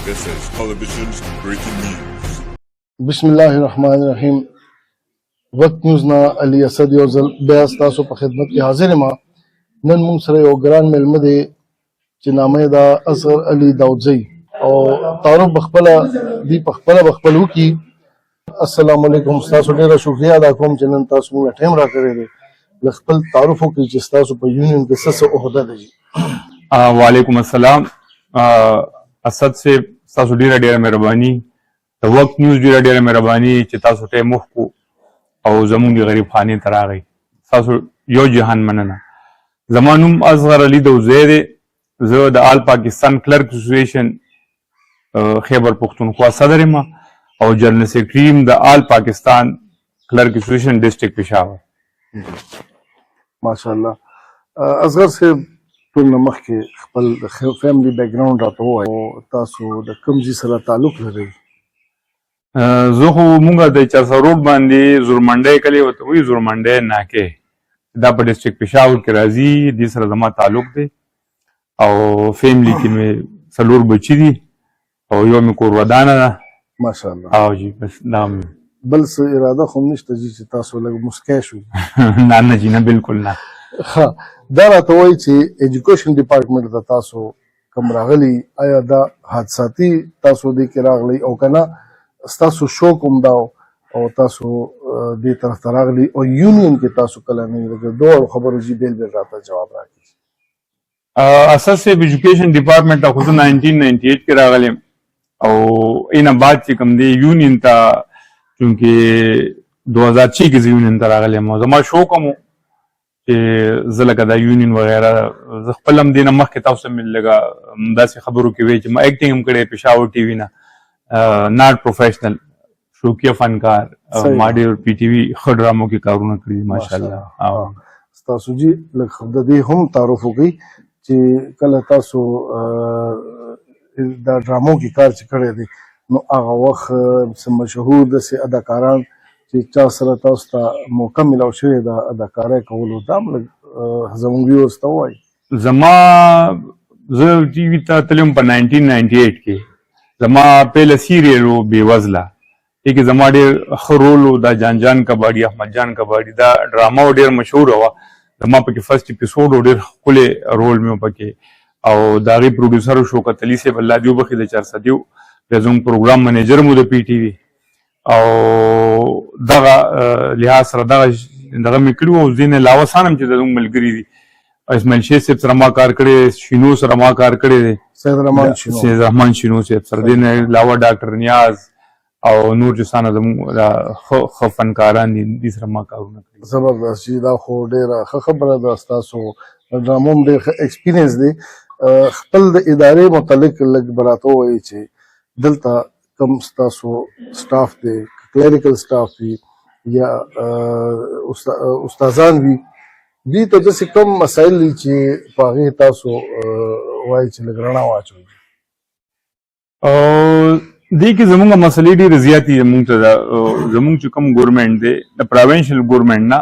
This is Television's breaking news. بسم الله الرحمن الرحیم. وقت نیوز نه علي اسد یو ځل بیا ستاسو په خدمت کې حاضر یم. نن موږ سره یو ګران مېلمه دی چې نامه یې ده اصغر علي داودزی او تعارف بخپله دی په خپله بخپل وکړي. السلام علیکم. ستاسو ډېره شکریه ادا کوم چې نن تاسو موږ ټایم راکړی دی له خپل تعارف وکړي چې ستاسو په یونین کې څه عہده ده. وعلیکم السلام. اسد سے تاسو ډیره مهرباني. د وخت نیوز ډیره مهرباني چې تاسو ټایم وکړو او زموږ غریب خانې ته راغی. تاسو یو جهان مننه. زما نوم اصغر علي داودزی دی. زه د آل پاکستان کلرک اسوسییشن خیبر پختونخوا صدر یم او جنرال سیکرټري یم د آل پاکستان کلرک اسوسییشن ډسټرکټ پېښور. ماشاءالله. اصغر صاحب ټول نه مخکې خپل فیملی بیک ګراوند راته ووایئ او تاسو د کوم ځای سره تعلق لرئ؟ زه خو مونږ د چرسا روډ باندې زورمنډی کلی ورته وایي، زورمنډی ناکې، دا په ډسټرکټ پېښور کې راځي. دې سره زما تعلق دی او فیملی کې مې 4 بچي دي او یو مې کور ودانه ده. ماشاءالله. او جی بس دا بل څه اراده خو نشته چې تاسو لږ مسکی شوي؟ نه جي نه، بالکل نه. ښه، دا راته وایي چې ایجوکیشن ډپارټمنټ ته تاسو کوم راغلي، آیا دا حادثاتي تاسو دې کې راغلی او که نه ستاسو شوق هم دا او تاسو دې طرف ته راغلي او یونین کې تاسو کله نه یې؟ دواړو خبرو جي بیل راته جواب راکړي. اساس صاحب ایجوکیشن ډپارټمنټ ته خو زه 1998 کې راغلم او اینا بعد چې کوم دی یونین ته، چونکې 2006 کې زه یونین ته راغلم او زما شوق هم چې زه لکه دا یونین وغیره زه خپل هم دې نه مخکې تاسو مې لږه داسې خبرو کې وی چې ما ایکټینګ هم کړی پېښور ټي وي نه، ناټ پروفیشنل، شوقیه فنکار. ما ډېر پی ټي وي ښه ډرامو کې کارونه کړي دي ماشاءالله. ستاسو جي لږ د دې هم تعارف وکړئ چې کله تاسو دا ډرامو کې کار چې کړی دی نو هغه وخت څه مشهور داسې اداکاران چې چا سره تاسو ته موقع میلاو شوې ده اداکارۍ کولو، دا هم لږ زموږ ویورز ته ووایي. زما زه ټي وي ته تللی وم په 1998 کې. زما پیله سیریل و بې وزله، دې کې زما ډېر ښه رول و. دا جان کباډي، احمد جان کباډي، دا ډرامه ډېر مشهوره وه. زما پکې فرسټ اپیسوډ و، ډېر ښکلی رول مې و پکې او د هغې پروډیوسر و شوکت علي صاحب، الله دې وبخښي، د چرسدي و. بیا زموږ پروګرام منیجر مو د پی ټي وي او دغه لحاظ سره دغه مې کړي وو. او ځینې لاوسان هم چې زموږ ملګري دي، اسماعیل شیخ صاحب سره ما کار کړی دی، شینو سره ما کار کړی دی، سید رحمان شینو صاحب سره، دې نه علاوه ډاکټر نیاز او نور جسانه زموږ ښه فنکاران دي، دې سره ما کارونه کړي. زبردست جي، دا خو ډېره ښه خبره ده. ستاسو ډرامو هم ډېر ښه ایکسپیرینس دی. خپل د ادارې متعلق لږ به راته ووایئ چې دلته کوم ستاسو سټاف دی، کلریکل سټاف وي یا استادان وي، دوی ته داسې کوم مسایل دي چې په هغې تاسو وایي چې لږ رڼا واچوئ؟ دې کې زموږ مسلې ډېرې زیاتې زموږ ته زموږ چې کوم ګورمنټ دی د پروینشل ګورمنټ نه،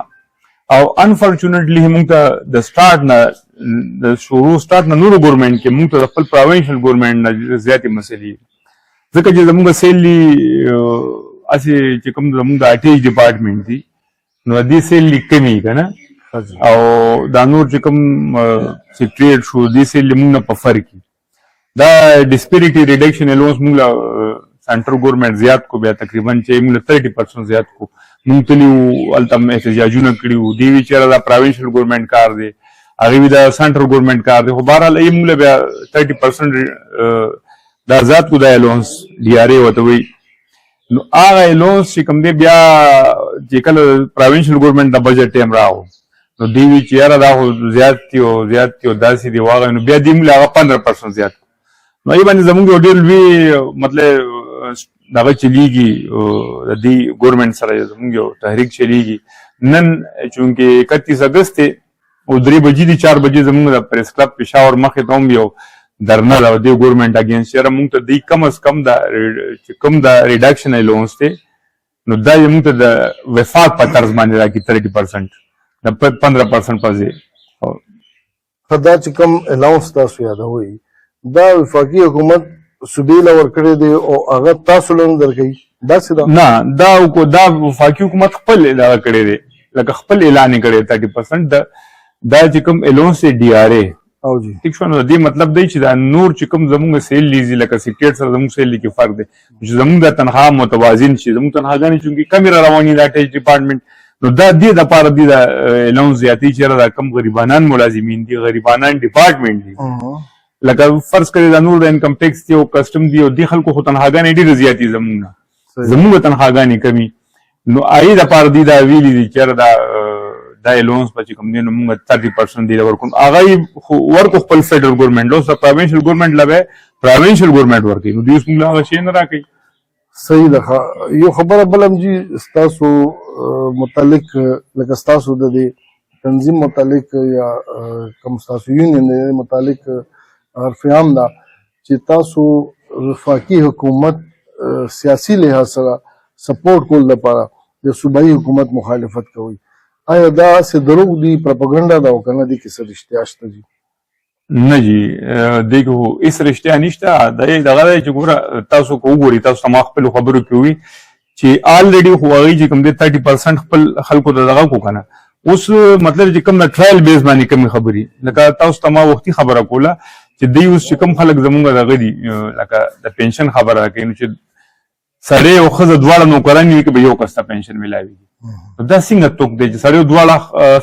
او انفارچونیټلی موږ ته د سټارټ نه د شروع سټارټ نه نورو ګورمنټ کې موږ ته د خپل پروینشل ګورمنټ نه زیاتې مسلې، ځکه چې زموږ سیلي هسې چې کوم زموږ د اټیچ ډپارټمنټ دي نو دې سیلي کمې که نه، او دا نور چې کوم سیکریټ شو دې سیلي موږ نه په فرق کي. دا ډسپیریټي ریډکشن الونس موږ له سنټرل ګورمنټ زیات کو، بیا تقریبا چې موږ له 30% زیات کو. موږ تلي وو هلته احتجاجونه کړي وو، دې وی چېرې دا پروینشل ګورمنټ کار دی، هغې وي دا سنټرل ګورمنټ کار دی، خو بهرحال یې موږ له بیا 30% دا ازاد کو، دا الونس ډي آر اے ورته وایي. نو هغه الونس چې کوم دی بیا چې کله پروینشل ګورمنټ د بجټ ټایم راغو نو دوی وی چې یاره دا خو زیات دي او داسې دي واغه، نو بیا دوی موږ له هغه 15% زیات کړو. نو یې باندې زموږ یو ډېر لوی مطلب دغه چلیږي د دې ګورمنټ سره زموږ یو تحریک چلیږي. نن چونکې 31 اګست دی او 3 بجې دي، 4 بجې زموږ د پریس کلب پېښور مخې ته هم یو درنه ده د ګورمنټ اګینسټ، یاره موږ ته دوی کم از کم چې کوم د ریډکشن الونس دی نو دا یې موږ ته د وفاق په طرز باندې راکړي 30%، د 15% په ځای. دا چې کوم الاونس تاسو یادوئ دا وفاقي حکومت صوبې له ورکړی دی او هغه تاسو له نه درکوي داسې ده نه دا وفاقي حکومت خپل دغه کړی دی لکه خپل اعلان یې کړی 30% دا چې کوم الونس دی ډي آر اے او جی ٹھیک شو نو د دې مطلب دی چې دا نور چې کوم زموږ سیل لیزي لکه سیکریټ سره زموږ سیل کې فرق دی چې زموږ د تنخواه متوازن شي زموږ تنخواهګانې چونکې کمې را روانې دا ټیچ ډپارټمنټ نو دا دې دپاره دی دا الونس زیاتې چې دا کم غریبانان ملازمین دي غریبانان ډپارټمنټ دي لکه فرض کړئ دا نور د انکم ټیکس دی او کسټم دی او دې خلکو خو تنخواهګانې ډېرې زیاتې زموږ نه زموږ تنخواهګانې کمي نو هغې دپاره دی دا ویلي دي چې دا الونس په چې کوم دی نو موږ 30% دی ورکوم هغه خو ورکو خپل فیډرل ګورنمنټ اوس پروینشل ګورنمنټ له به پروینشل ګورنمنټ ورکوي نو دوی اوس موږ هغه شی نه راکوي صحیح ده یو خبره بل هم جي ستاسو متعلق لکه ستاسو د دې تنظیم متعلق یا کوم ستاسو یونین دی متعلق حرف عام ده چې تاسو وفاقي حکومت سیاسي لحاظ سره سپورټ کول لپاره د صوبایي حکومت مخالفت کوي آیا دا څه دروغ دي پروپاګاندا ده او کنه دي کې څه رښتیا شته جی نه جی دغه هیڅ رښتیا نشته دغه چې ګوره تاسو کو وګورئ تاسو ما خپل خبرو کې وي چې الریډي خو هغه چې کوم دی 30% خپل خلکو ته دغه کو کنه اوس مطلب چې کوم د ټرایل بیس باندې کوم خبري لکه تاسو ته ما وختي خبره کوله چې دی اوس چې کوم خلک زمونږ دغه دي لکه د پنشن خبره کوي نو چې سړی او ښځه دواړه نوکران وي که به یو کس ته پنشن میلاویږي دا څنګه توک دی چې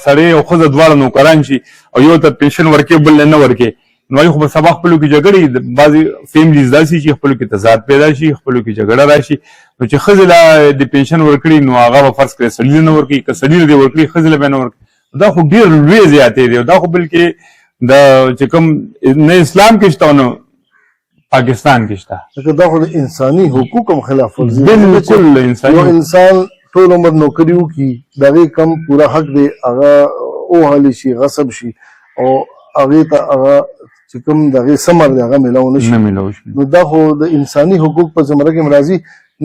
سړی او ښځه دواړه نوکران شي او یو ته پنشن ورکې بل نه ورکې نو هغوی خو به سبا خپلو کې جګړې بعضې فیملیز داسې چې خپلو کې تضاد پیدا شي خپلو کې جګړه راشي نو چې ښځې له د پنشن ورکړي نو هغه به فرض کړئ سړي نه ورکړي که سړي له دې ورکړي ښځې له به نه ورکړي دا خو ډېر لوی زیاتې دی دا خو بلکې د چې کوم نه اسلام کې شته نو پاکستان کې شته دا خو د انساني حقوقو هم خلاف ورزي بالکل یو انسان ټول عمر نوکري وکړي د هغې کم پوره حق دی هغه ووهلی شي غصب شي او هغې ته هغه چې کوم د هغې ثمر دی هغه میلاو نه شي نو دا خو د انساني حقوق په زمره کې راځي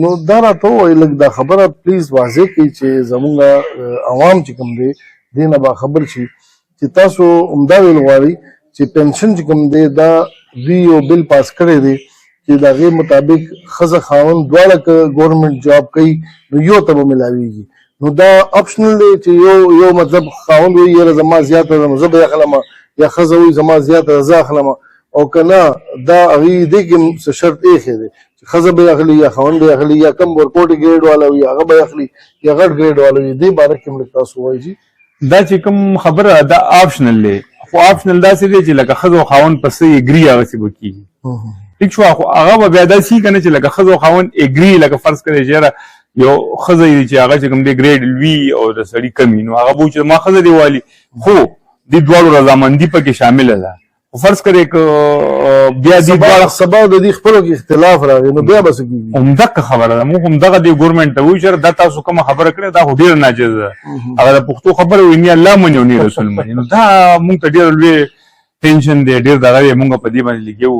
نو دا راته ووایي لږ دا خبره پلیز واضح کړي چې زمونږ عوام چې کوم دی دې نه باخبر شي چې تاسو همدا ویل غواړئ چې پنشن چې کوم دی دا دوی یو بل پاس کړی دی چې د هغې مطابق ښځه خاوند دواړه که ګورنمنټ جاب کوي نو یو ته به میلاویږي نو دا اپشنل دی چې یو مطلب خاوند وایي یاره زما زیاته ده نو زه به یې اخلم یا ښځه وایي زما زیاته ده زه اخلم او که نه دا هغې دې کې څه شرط ایښی دی چې ښځه به یې اخلي یا خاوند به یې اخلي یا کم ورکوټ ګریډ والا وي هغه به یې اخلي یا غټ ګریډ والا وي دې باره کې هم لږ تاسو ووایي جي دا چې کوم خبره دا آپشنل دی خو آپشنل داسې دی چې لکه ښځه او خاوند په څه اګري هغسې به کېږي ټیک شو خو هغه به بیا داسې که نه چې لکه ښځه او خاوند اګري لکه فرض کړی چې یاره یو ښځه یې چې هغه چې کوم دی ګریډ لوي او د سړي کم وي نو هغه به چې ما ښځه دی والي خو دې دواړو رضامندي پکې شامله ده خو فرض کړی که بیا دې دواړه سبا د دې خپلو کې اختلاف راغی نو بیا به څه کېږي همدغه خبره ده موږ همدغه دې ګورنمنټ ته وایو چې دا تاسو کومه خبره کړې دا خو ډېره ناجیزه ده هغه د پښتو خبره وایي نه الله مني او نه رسول مني نو دا موږ ته ډېر لوی ټینشن دی ډېر دغه دی موږ په دې باندې لګیو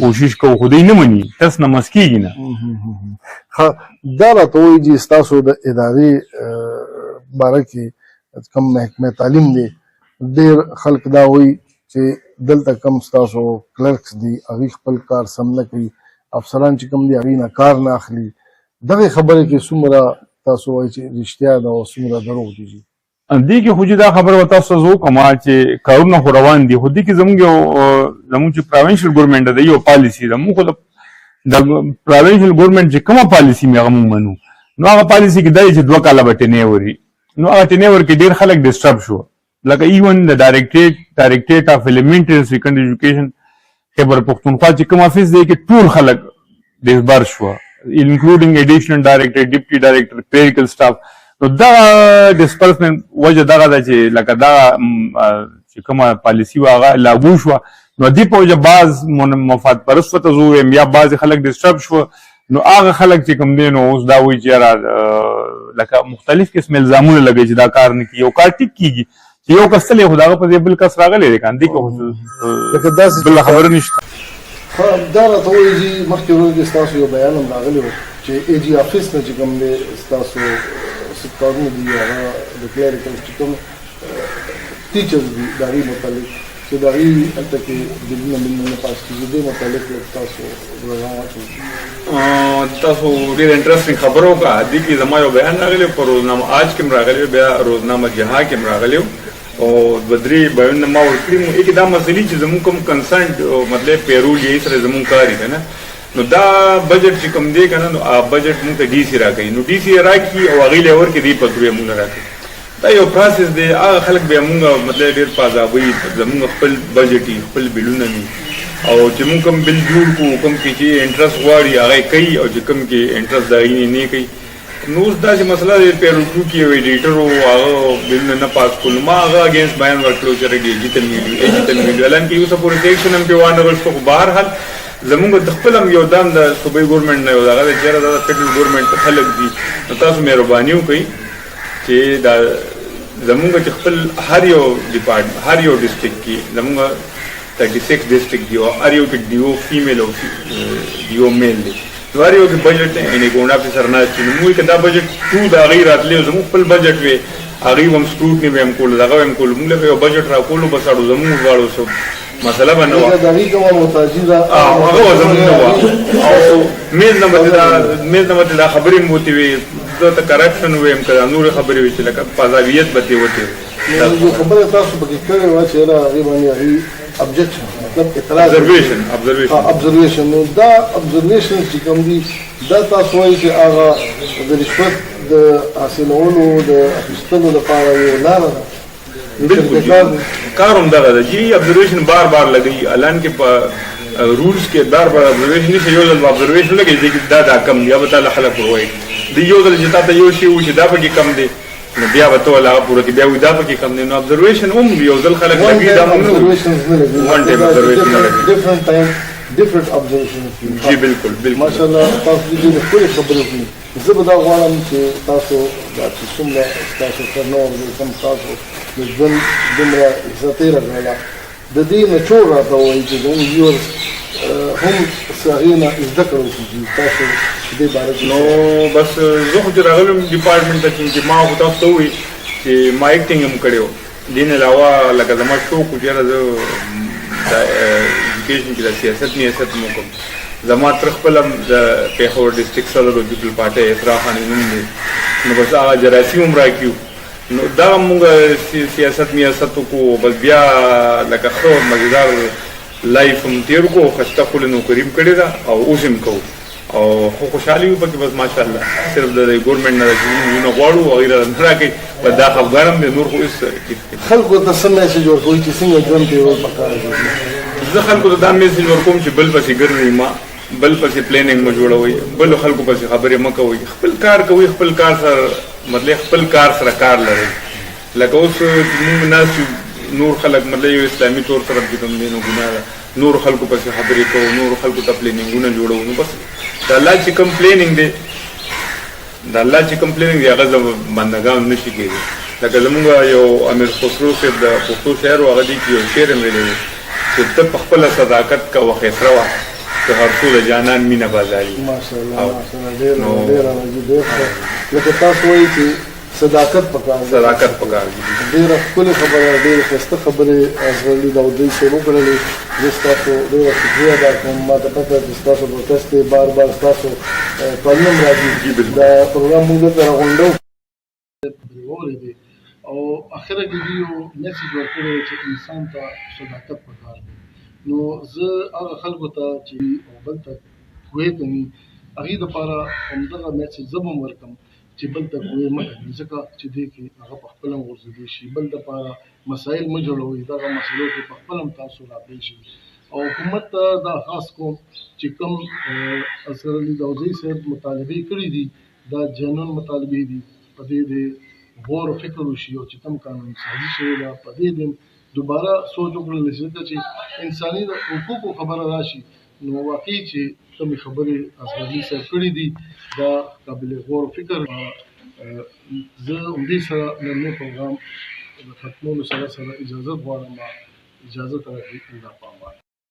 کوشش کوو خو دوی نه مني تس نه مس کېږي نه دا راته وایي چې ستاسو د ادارې باره کې کوم محکمه تعلیم دی ډېر خلک دا وایي چې دلته کم ستاسو کلرکس دي هغوی خپل کار سم نه کوي افسران چې کوم دي هغوی نه کار نه اخلي دغې خبرې کې څومره تاسو وایي چې رښتیا ده او څومره دروغ دي دې کې خو چې دا خبره به تاسو زه وکړم چې کارونه خو روان دي خو دې کې زموږ چې پروینشل ګورنمنټ ده یو پالیسي ده موږ خو د پروینشل ګورنمنټ چې کومه پالیسي مې هغه موږ منو نو هغه پالیسي کې دا چې 2 کاله به ټینیور وي نو هغه ټینیور کې ډېر خلک ډسټرب شو لکه ایون د ډایرکټریټ اف ایلیمنټري سیکنډري ایجوکیشن خیبر پښتونخوا چې کوم افیس دی کې ټول خلک ډسبر شو انکلوډینګ ایډیشنل ډایرکټر ډیپټي ډایرکټر کلریکل سټاف نو دا ډسپرسمنټ وجه دغه ده چې لکه دا چې کومه پالیسي وه هغه لاګو شوه نو دې په وجه بعض مفاد پرست ورته زه ووایم یا بعضې خلک ډسټرب شوه نو هغه خلک چې کوم دی نو اوس دا وایي چې یاره لکه مختلف قسم الزامونه لګوي چې دا کار نه کېږي یو کار ټیک کېږي چې یو کس تللی خو د هغه په ځای بل کس راغلی دی که نه دې کې بله خبره نشته دا راته وایي چې مخکې ورځ کې ستاسو یو بیان هم راغلی و چې ای جي آفس نه چې کوم دی ستاسو کارونه دي هغه د کلریکل چې کوم ټیچرز دي د هغوی متعلق چې چې د هغې هلته کې بلونه پاس کېږي دې متعلق تاسو پروګرام واچوئ. تاسو ډېر انټرسټینګ خبره وکړه. دې کې زما یو بیان راغلی په روزنامه آج کې م راغلی، بیا روزنامه جهان کې م راغلی او دوه درې بیانونه ما ورکړي وو. کې دا مسلې چې زموږ کوم کنسرنډ مطلب پیرول یې سره زموږ کار دی نه، نو دا بجټ چې کوم دی که نه، نو بجټ موږ ته ډي سي راکوي، نو ډي سي یې راکړي او هغې له یې ورکړي، دې پتوې موږ نه راکوي. دا یو پروسس دی. هغه خلک بیا موږ مطلب ډېر په عذابوي، زموږ خپل بجټ وي، خپل بلونه وي، او چې موږ کوم بل جوړ کړو، کوم کې چې انټرست غواړي هغه یې کوي، او چې کوم کې انټرست د هغې نه کوي. نو اوس داسې مسله دی، پیرول ټو کې یو ایډیټر و، هغه بلونه نه پاس کړل. ما هغه اګینسټ بیان ورکړو چې ایجیتل میډیا حالانکې یو څه پورې ایکشن هم پرې وانغښتو، خو بهرحال زموږ د خپل هم یو دام د صوبایي ګورمنټ نه یو دغه دی، چېرې دا د فیډرل ګورمنټ خلک دي، نو تاسو مهرباني وکړئ چې دا زموږ چې خپل هر یو ډپارټمنټ، هر یو ډسټرکټ کې زموږ 36 ډسټرکټ دي، او هر یو کې ډي او فیمیل او ډي او میل دی، نو هر یو کې بجټ دی، یعنې ګوند افیسر ناست وي. نو موږ که دا بجټ ټو د هغې راتلی او زموږ خپل بجټ وی، هغې هم سکروټني به هم کولو، دغه به هم کولو، موږ له یو بجټ را کولو بس اړو زموږ دواړو څه مسله به نه وه، هغه به زموږ نه وه. او میز نه به دا خبرې م وتې وې، زه ته کرپشن ویم که دا نورې خبرې وې چې لکه فضاویت به ترې وتې وې. یو خبره تاسو پکې کړې وه چې یاره هغې باندې هغې ابجکشن مطلب اعتراض ابزرویشن، نو دا ابزرویشن چې کوم دي دا تاسو وایي چې هغه د رشوت د حاصلولو د اخیستلو لپاره یو لاره ده. بالکل کار هم دغه ده چې ابزرویشن بار بار لګوي، حالانکې په رولز کې بار بار ابزرویشن نشي، یو ځل به ابزرویشن لګوي چې دا کم دی، یا به تا خلک ووایي د یو ځل چې تا ته یو شی وایي چې دا پکې کم دی، نو بیا به ته ول هغه پوره کړي، بیا وایي دا پکې کم دی. نو ابزرویشن هم یو ځل خلک لګوي، دا هم نه وایي ون ټایم ابزرویشن نه لګوي. ډفرنٹ ابزرویشن. جی بالکل بالکل ماشاءالله تاسو دې ښکلې خبرې وکړي. زه به دا غواړم چې تاسو دا چې څومره ستاسو ټرنوور دی، کوم تاسو د ژوند دومره عزه تېره کړله، د دې نچوړ راته ووایي چې زموږ ویورز هم څه هغې نه زده کړه وکړي تاسو په دې باره کې. نو بس زه خو چې راغلم ډپارټمنټ ته چې ما خو تاسو ته ووایي چې ما ایکټینګ هم کړی و، دې نه علاوه لکه زما شوق و چې یاره زه د ایجوکیشن کې د سیاست نیاست هم وکړم. زما تر خپل هم د پېښور ډسټرکټ سرولوجیکل پارټۍ اسرا خاني نوم دی، نو بس هغه جراثیم هم راکړي، نو دغه مونږ سیاست میاست وکړو، بس بیا لکه ښه مزېدار لایف هم تېر کړو، ښایسته خپله نوکري هم کړې ده او اوس هم کوو، او خو خوشحالي یو پکې. بس ماشاءالله صرف د ګورمنټ نه چې موږ غواړو هغې راته نه راکوي، بس دا خفګان هم دی، نور خو هېڅ خلکو ته څه میسج ورکوئ چې څنګه ژوند تېرول پکار دی؟ زه خلکو ته دا میسج ورکوم چې بل پسې ګرځئ مه، بل پسې پلانینګ مه جوړوئ، بل خلکو پسې خبرې مه کوئ، خپل کار کوئ، خپل کار سره مطلب خپل کار سره کار لرئ. لکه اوس موږ ناست یو، نور خلک مطلب یو اسلامي طور سره چې کوم دی نو ګناه ده، نور خلکو پسې خبرې کوو، نور خلکو ته پلانینګونه جوړوو. نو بس د الله چې کوم پلانینګ دی، د الله چې کوم پلانینګ دی هغه بندګان نشي کېدی. لکه زمونږ یو امیر خسرو صاحب د پښتو شاعر و، هغه دې کې یو شعر هم ویلی و چې ته په خپله صداقت کوه خیسره وه که هر څو د جانان مینه بازاري. ماشاءالله ماشاءالله ډېره عجیب لکه تاسو وایي چې صداقت پکار دی، صداقت پکار دی. ډېره ښکلې خبره، ډېرې ښایسته خبرې اصغرعلي داودي صاحب وکړلې. زه ستاسو ډېره شکریه ادا کوم. ما ته پته چې ستاسو پروډکسټ دی، بار بار ستاسو کالونه هم راځي. دا پروګرام موږ دلته راغونډو واورېدې او اخره کې دې یو میسج ورکړی چې انسان ته صداقت پکار دی. نو زه هغه خلکو ته چې او بل ته کوې ته ني، هغې دپاره همدغه میسج زه به هم ورکړم چې بل ته کوې مه کوئ، ځکه چې دې کې هغه په خپله هم غورځېدی شي. بل دپاره مسایل مه جوړوئ، دغه مسلو کې په خپله هم تاسو راپېښ شئ. او حکومت ته دا خاص کوم چې کوم اصغرعلي داودي صاحب مطالبې کړي دي، دا جنون مطالبې دي، په دې د غور و فکر وشي او چې کوم قانون سازي شوې ده په دې د دوباره سوچ وکړل شي چې انساني حقوقو خبره راشي، نو واقعي چې کومې خبرې اصغرعلي صاحب کړي دي دا قابل غور و فکر. زه همدې سره نننی پروګرام د ختمولو سره اجازه غواړم، اجازه ته راکړئ. الله پامان.